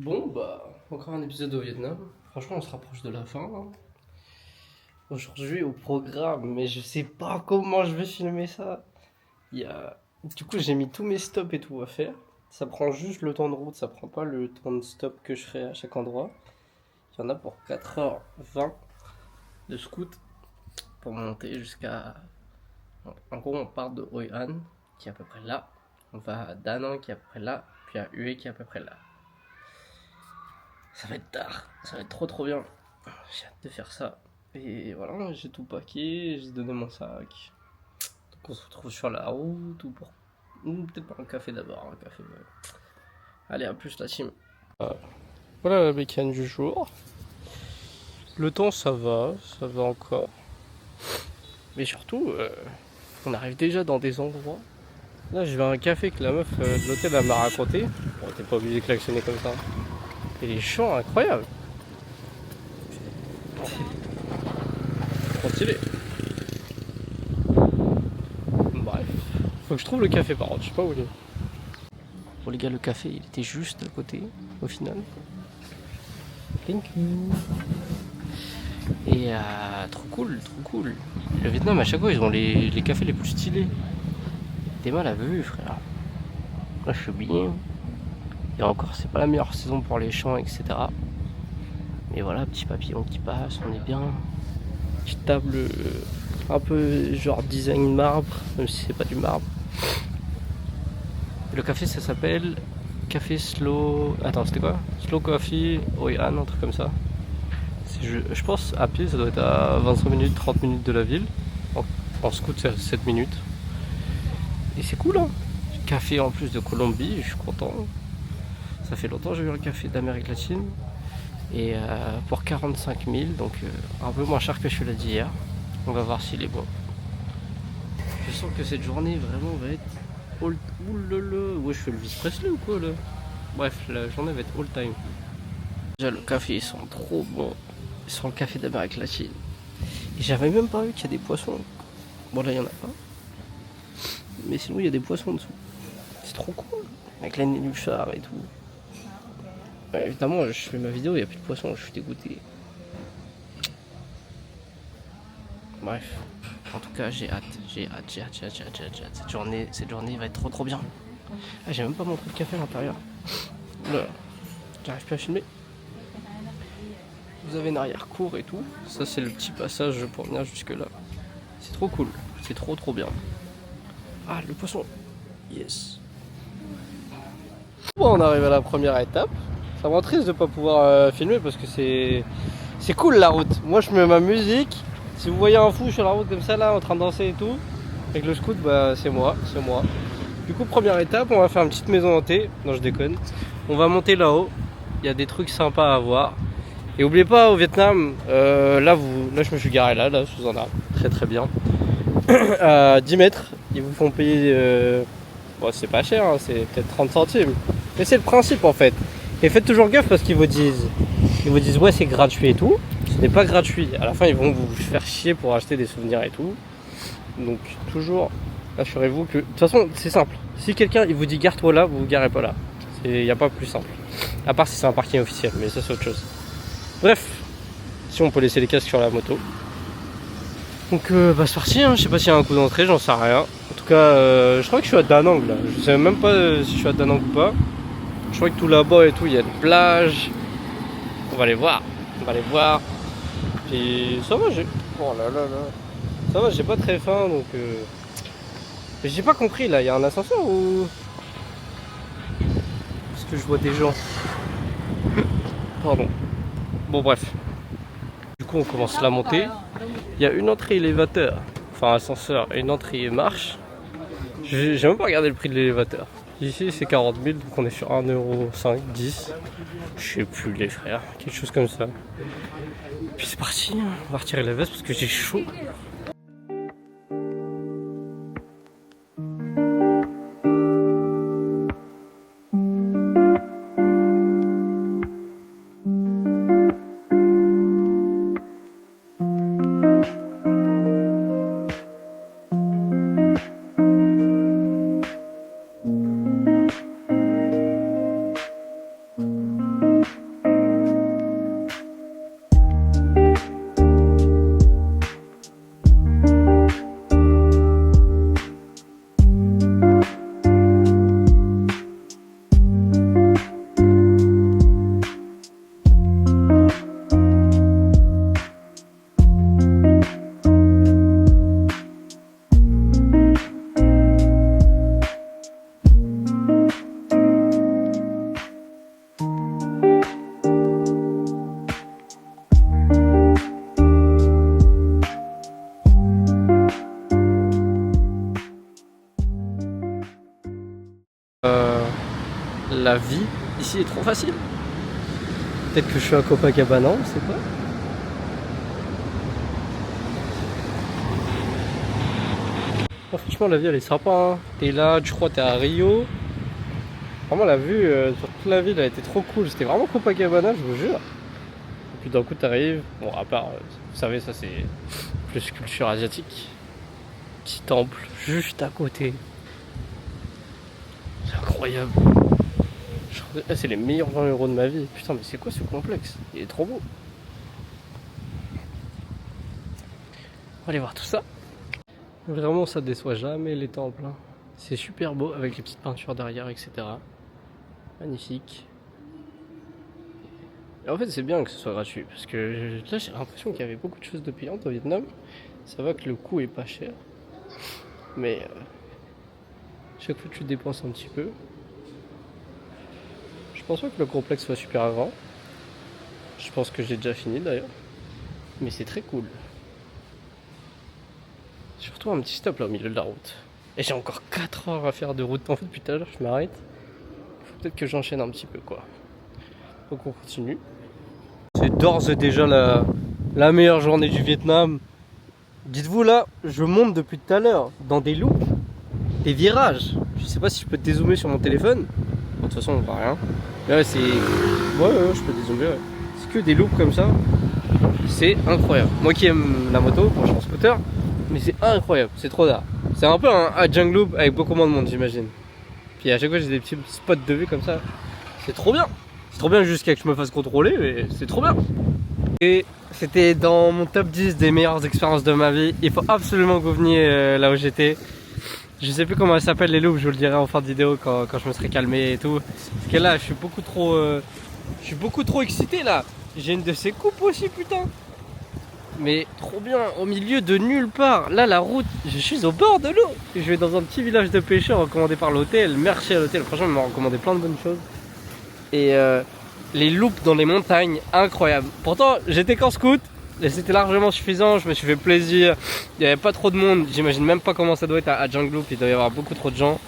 Bon, bah, encore un épisode au Vietnam. Franchement, on se rapproche de la fin, hein. Aujourd'hui, au programme, mais je sais pas comment je vais filmer ça. Il y a... Du coup, j'ai mis tous mes stops et tout à faire. Ça prend juste le temps de route, ça prend pas le temps de stop que je ferai à chaque endroit. Il y en a pour 4h20 de scoot pour monter jusqu'à... En gros, on part de Hoi An, qui est à peu près là. On va à Da Nang, qui est à peu près là. Puis à Hue, qui est à peu près là. Ça va être tard, ça va être trop bien. J'ai hâte de faire ça. Et voilà, j'ai tout packé, j'ai donné mon sac. Donc on se retrouve sur la route ou pour. Peut-être pas un café d'abord, un café. Ouais. Allez, à plus la team. Voilà la bécane du jour. Le temps ça va encore. Mais surtout, on arrive déjà dans des endroits. Là, je vais à un café que la meuf de l'hôtel elle m'a raconté. Bon, t'es pas obligé de klaxonner comme ça. Et les chants incroyables. Trop stylé. Bref. Faut que je trouve le café par contre, je sais pas où il est. Bon les gars, le café il était juste à côté au final. Thank you. Et trop cool, trop cool. Le Vietnam à chaque fois ils ont les cafés les plus stylés. T'es mal à vue frère. Là je suis bien. Et encore c'est pas la meilleure saison pour les champs etc. Mais voilà, petit papillon qui passe, on est bien. Petite table un peu genre design marbre, même si c'est pas du marbre. Et le café ça s'appelle Café Slow. Attends, c'était quoi? Slow Coffee Hoi An, un truc comme ça. Je pense à pied ça doit être à 25 minutes, 30 minutes de la ville. En scoot c'est 7 minutes. Et c'est cool hein. Café en plus de Colombie, je suis content. Ça fait longtemps que j'ai eu un café d'Amérique latine. Et pour 45 000, donc un peu moins cher que celui-là d'hier. On va voir s'il est bon. Je sens que cette journée vraiment va être all... Oulala, ouais je fais le Elvis Presley ou quoi là? Bref, la journée va être all time. Déjà le café ils sont trop bons. Ils sont le café d'Amérique latine. Et j'avais même pas vu qu'il y a des poissons. Bon là il y en a pas. Mais sinon il y a des poissons dessous. C'est trop cool. Avec la nénuphar et tout. Ouais, évidemment je fais ma vidéo, il n'y a plus de poissons, je suis dégoûté. Bref. En tout cas j'ai hâte. Cette journée va être trop bien. Ah j'ai même pas montré le café à l'intérieur. Là, j'arrive plus à filmer. Vous avez une arrière-cour et tout. Ça c'est le petit passage pour venir jusque là. C'est trop cool. C'est trop bien. Ah le poisson. Yes. Bon, on arrive à la première étape. Ça me rend triste de pas pouvoir filmer parce que c'est cool la route. Moi je mets ma musique. Si vous voyez un fou sur la route comme ça là en train de danser et tout, avec le scoot, bah c'est moi. Du coup première étape, on va faire une petite maison hantée. Non je déconne. On va monter là-haut. Il y a des trucs sympas à voir. Et oubliez pas au Vietnam, là je me suis garé là sous un arbre. Très bien. À 10 mètres, ils vous font payer. Bon, c'est pas cher, hein, c'est peut-être 30 centimes. Mais c'est le principe en fait. Et faites toujours gaffe parce qu'ils vous disent ouais c'est gratuit et tout. Ce n'est pas gratuit. À la fin ils vont vous faire chier pour acheter des souvenirs et tout. Donc toujours assurez-vous que. De toute façon c'est simple. Si quelqu'un il vous dit gare-toi là, vous vous garez pas là. Il n'y a pas plus simple. À part si c'est un parking officiel, mais ça c'est autre chose. Bref, si on peut laisser les casques sur la moto. Donc bah c'est parti, hein. Je sais pas s'il y a un coup d'entrée, j'en sais rien. En tout cas, je crois que je suis à Da Nang là. Je sais même pas si je suis à Da Nang ou pas. Je crois que tout là-bas et tout, il y a une plage. On va aller voir. Et ça va, oh là. Ça va, j'ai pas très faim donc. Mais j'ai pas compris là, il y a un ascenseur ou. Parce que je vois des gens. Pardon. Bon bref. Du coup on commence la montée. Il y a une entrée élévateur, enfin ascenseur, et une entrée marche. J'ai même pas regardé le prix de l'élévateur. Ici c'est 40 000, donc on est sur 1,5€, 10. Je sais plus les frères, quelque chose comme ça. Puis c'est parti, on va retirer la veste parce que j'ai chaud. ici est trop facile. Peut-être que je suis à Copacabana, on sait pas. Oh, franchement la vie elle est sympa hein. T'es là, je crois t'es à Rio. Vraiment la vue sur toute la ville elle était trop cool. C'était vraiment Copacabana, je vous jure. Et puis d'un coup t'arrives. Bon à part, vous savez ça c'est plus culture asiatique. Petit temple juste à côté. C'est incroyable. C'est les meilleurs 20 € de ma vie. Putain mais c'est quoi ce complexe? Il est trop beau. On va aller voir tout ça. Vraiment ça déçoit jamais les temples hein. C'est super beau avec les petites peintures derrière etc. Magnifique. Et en fait c'est bien que ce soit gratuit parce que là j'ai l'impression qu'il y avait beaucoup de choses de payantes au Vietnam. Ça va que le coût est pas cher. Mais chaque fois tu dépenses un petit peu. Je pense pas que le complexe soit super grand. Je pense que j'ai déjà fini d'ailleurs. Mais c'est très cool. Surtout un petit stop là au milieu de la route. Et j'ai encore 4 heures à faire de route en fait depuis tout à l'heure, je m'arrête. Faut peut-être que j'enchaîne un petit peu quoi. Donc on continue. C'est d'ores et déjà la meilleure journée du Vietnam. Dites-vous là, je monte depuis tout à l'heure dans des loops, des virages. Je sais pas si je peux dézoomer sur mon téléphone. Bon, de toute façon on voit rien. Mais ouais c'est... Ouais, je peux dézoomer ouais. C'est que des loops comme ça. C'est incroyable. Moi qui aime la moto, bon je suis en scooter. Mais c'est incroyable, c'est trop d'art. C'est un peu un jungle loop avec beaucoup moins de monde j'imagine. Puis à chaque fois j'ai des petits spots de vue comme ça. C'est trop bien. C'est trop bien jusqu'à que je me fasse contrôler, mais c'est trop bien. Et c'était dans mon top 10 des meilleures expériences de ma vie. Il faut absolument que vous veniez là où j'étais. Je sais plus comment elle s'appelle les loops, je vous le dirai en fin de vidéo quand je me serai calmé et tout. Parce que là je suis beaucoup trop excité là. J'ai une de ces coupes aussi putain. Mais trop bien, au milieu de nulle part. Là la route, je suis au bord de l'eau. Je vais dans un petit village de pêcheurs recommandé par l'hôtel. Merci à l'hôtel, franchement ils m'ont recommandé plein de bonnes choses. Et les loops dans les montagnes, incroyable. Pourtant j'étais qu'en scout et c'était largement suffisant, je me suis fait plaisir. Il n'y avait pas trop de monde, j'imagine même pas comment ça doit être à Jungle Loop. Il doit y avoir beaucoup trop de gens.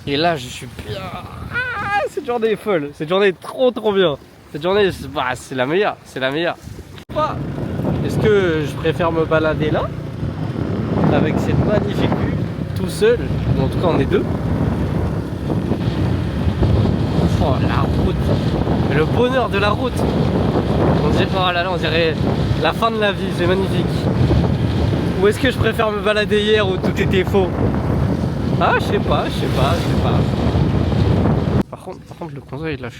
Et là je suis bien. Ah, cette journée est folle, cette journée est trop bien. Cette journée c'est la meilleure, c'est la meilleure. Est-ce que je préfère me balader là, avec cette magnifique vue, tout seul, ou en tout cas on est deux. Oh la route, le bonheur de la route. On dirait, oh là là, on dirait la fin de la vie, c'est magnifique. Ou est-ce que je préfère me balader hier où tout était faux? Ah je sais pas. Par contre le conseil là, je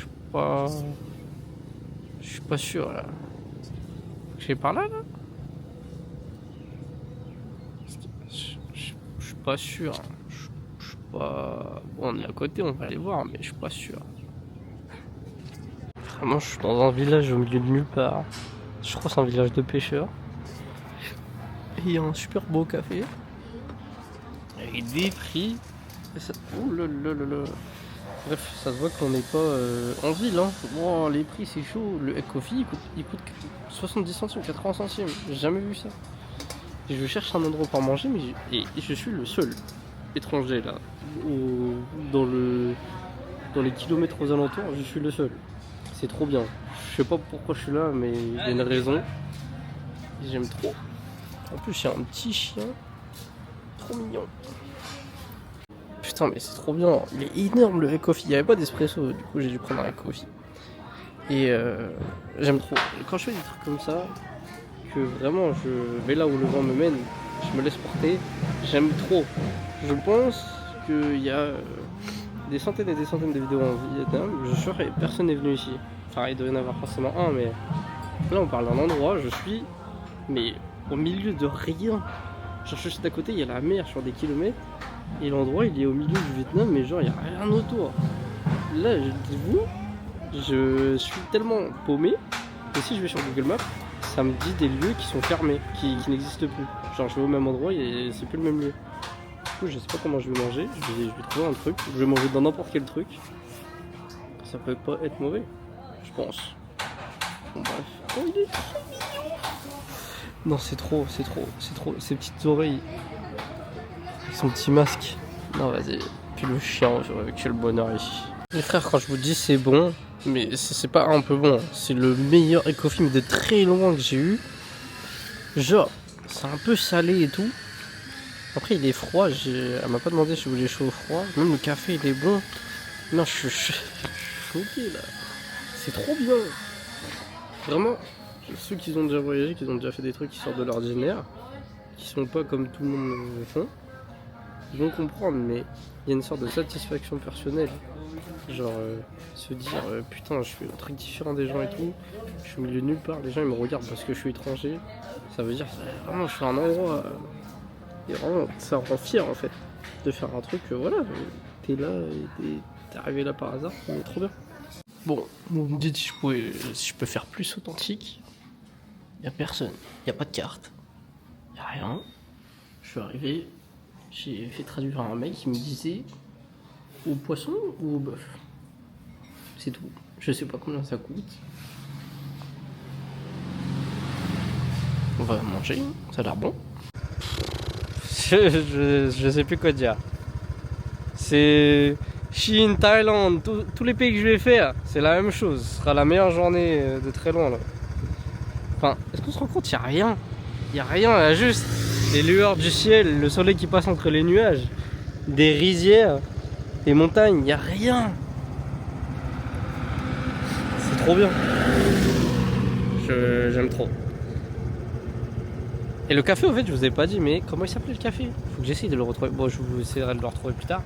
suis pas sûr là. Je vais par là je suis pas sûr. Je suis pas... Bon, on est à côté, on va aller voir, mais je suis pas sûr. Vraiment, je suis dans un village au milieu de nulle part. Je crois que c'est un village de pêcheurs. Et il y a un super beau café. Avec des prix. Ouh là là là là. Bref, ça se voit qu'on n'est pas en ville. Hein. Wow, les prix, c'est chaud. Le egg coffee, il coûte 70 centimes, 80 centimes. J'ai jamais vu ça. Et je cherche un endroit pour manger, mais je suis le seul étranger là. Dans les kilomètres aux alentours, je suis le seul. C'est trop bien. Je sais pas pourquoi je suis là, mais il y a une raison. J'aime trop. En plus, il y a un petit chien. Trop mignon. Putain mais c'est trop bien, il est énorme le egg coffee, il n'y avait pas d'espresso, du coup j'ai dû prendre un egg coffee. Et j'aime trop, quand je fais des trucs comme ça, que vraiment je vais là où le vent me mène, je me laisse porter, j'aime trop. Je pense qu'il y a des centaines et des centaines de vidéos en Vietnam, je suis sûr que personne n'est venu ici. Enfin il doit y en avoir forcément un, mais là on parle d'un endroit, je suis mais au milieu de rien. Genre juste à côté il y a la mer sur des kilomètres. Et l'endroit il est au milieu du Vietnam, mais genre il n'y a rien autour. Là je dis-vous, je suis tellement paumé que si je vais sur Google Maps, ça me dit des lieux qui sont fermés, qui n'existent plus. Genre je vais au même endroit et c'est plus le même lieu. Du coup je sais pas comment je vais manger, je vais trouver un truc, je vais manger dans n'importe quel truc. Ça peut pas être mauvais, je pense. Bon bref. Oh il est trop mignon. Non c'est trop. Ces petites oreilles. Son petit masque. Non vas-y. Puis le chien, quel bonheur ici. Les frères, quand je vous dis c'est bon, mais c'est pas un peu bon, c'est le meilleur Ecofim de très loin que j'ai eu. Genre, c'est un peu salé et tout. Après, il est froid, elle m'a pas demandé si je voulais chaud ou froid. Même le café, il est bon. Non, je suis choqué là. C'est trop bien. Vraiment, ceux qui ont déjà voyagé, qui ont déjà fait des trucs qui sortent de l'ordinaire, qui sont pas comme tout le monde le font, ils vont comprendre, mais il y a une sorte de satisfaction personnelle. Genre, se dire putain, je fais un truc différent des gens et tout, je suis au milieu de nulle part, les gens ils me regardent parce que je suis étranger. Ça veut dire vraiment, je suis à un endroit. Et vraiment, ça rend fier en fait de faire un truc, voilà, t'es là et t'es arrivé là par hasard, mais trop bien. Bon, vous me dites si je peux faire plus authentique. Y a personne, y a pas de carte, y a rien. Je suis arrivé, j'ai fait traduire à un mec qui me disait au poisson ou au bœuf. C'est tout. Je sais pas combien ça coûte. On va manger, ça a l'air bon. Je sais plus quoi dire. C'est Chine, Thaïlande, tous les pays que je vais faire, c'est la même chose. Ce sera la meilleure journée de très loin là. Enfin, est-ce qu'on se rend compte, il n'y a rien. Il n'y a rien, il y a juste les lueurs du ciel, le soleil qui passe entre les nuages, des rizières, des montagnes, il n'y a rien. C'est trop bien. J'aime trop. Et le café, au fait, je vous ai pas dit, mais comment il s'appelait le café? Faut que j'essaye de le retrouver. Bon, je vous essaierai de le retrouver plus tard.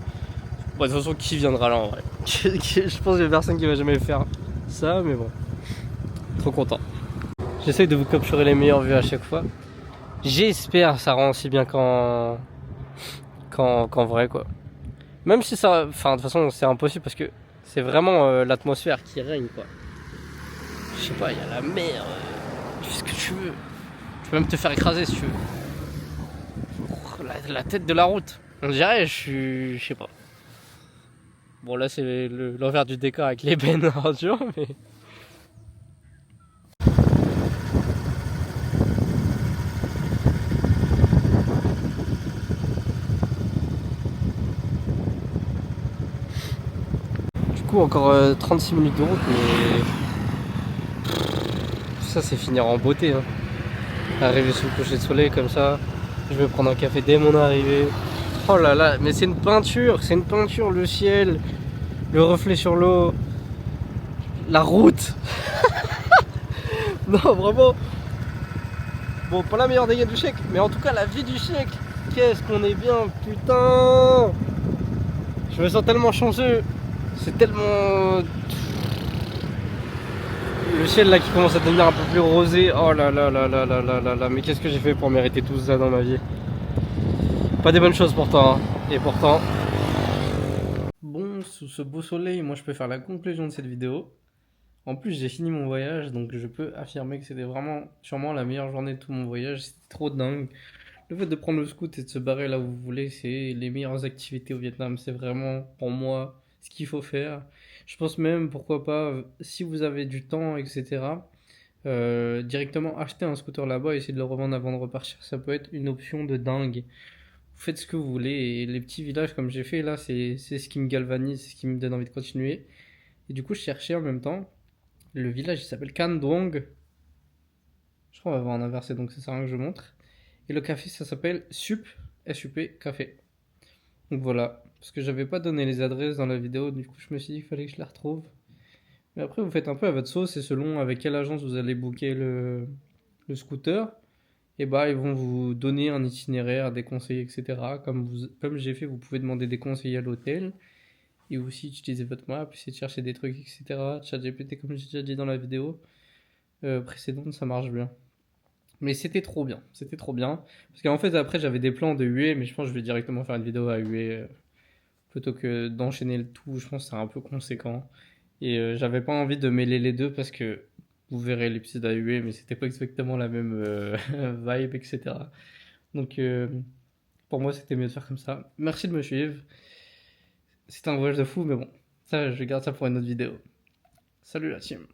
Bon, de toute façon, qui viendra là en vrai? Je pense qu'il y a personne qui va jamais faire ça, mais bon. Trop content. J'essaye de vous capturer les meilleures vues à chaque fois. J'espère que ça rend aussi bien qu'en vrai, quoi. Même si ça... Enfin, de toute façon, c'est impossible parce que c'est vraiment l'atmosphère qui règne, quoi. Je sais pas, il y a la mer, tu fais ce que tu veux. Tu peux même te faire écraser si tu veux. La tête de la route. On dirait, je sais pas. Bon, là, c'est l'envers du décor avec les bennes ordures, mais... Du coup, encore 36 minutes de route, mais... Tout ça, c'est finir en beauté, hein. Arriver sous le coucher de soleil, comme ça. Je vais prendre un café dès mon arrivée. Oh là là, mais c'est une peinture, le ciel, le reflet sur l'eau, la route. Non, vraiment. Bon, pas la meilleure des du siècle, mais en tout cas la vie du siècle. Qu'est-ce qu'on est bien, putain. Je me sens tellement chanceux. C'est tellement... Le ciel là qui commence à devenir un peu plus rosé. Oh là là là là là là là là. Mais qu'est-ce que j'ai fait pour mériter tout ça dans ma vie? Pas des bonnes choses pourtant, hein. Et pourtant... Bon, sous ce beau soleil, moi je peux faire la conclusion de cette vidéo. En plus, j'ai fini mon voyage, donc je peux affirmer que c'était vraiment sûrement la meilleure journée de tout mon voyage. C'était trop dingue. Le fait de prendre le scoot et de se barrer là où vous voulez, c'est les meilleures activités au Vietnam. C'est vraiment, pour moi, ce qu'il faut faire. Je pense même, pourquoi pas, si vous avez du temps, etc., directement acheter un scooter là-bas et essayer de le revendre avant de repartir. Ça peut être une option de dingue. Vous faites ce que vous voulez. Et les petits villages comme j'ai fait là, c'est ce qui me galvanise, c'est ce qui me donne envie de continuer. Et du coup, je cherchais en même temps. Le village il s'appelle Can Duong. Je crois qu'on va voir en inversé, donc ça sert à rien que je montre. Et le café ça s'appelle Sup, S-U-P, café. Donc voilà, parce que j'avais pas donné les adresses dans la vidéo, du coup je me suis dit qu'il fallait que je les retrouve. Mais après vous faites un peu à votre sauce et selon avec quelle agence vous allez booker le scooter, et bah ils vont vous donner un itinéraire, des conseils, etc. Comme j'ai fait, vous pouvez demander des conseils à l'hôtel. Et aussi utiliser votre map, essayer de chercher des trucs, etc. ChatGPT, comme j'ai déjà dit dans la vidéo précédente, ça marche bien. Mais c'était trop bien, c'était trop bien. Parce qu'en fait, après, j'avais des plans de huée, mais je pense que je vais directement faire une vidéo à huée plutôt que d'enchaîner le tout. Je pense que c'est un peu conséquent. Et j'avais pas envie de mêler les deux parce que vous verrez l'épisode à huée, mais c'était pas exactement la même vibe, etc. Donc, pour moi, c'était mieux de faire comme ça. Merci de me suivre. C'est un voyage de fou, mais bon, ça, je garde ça pour une autre vidéo. Salut la team.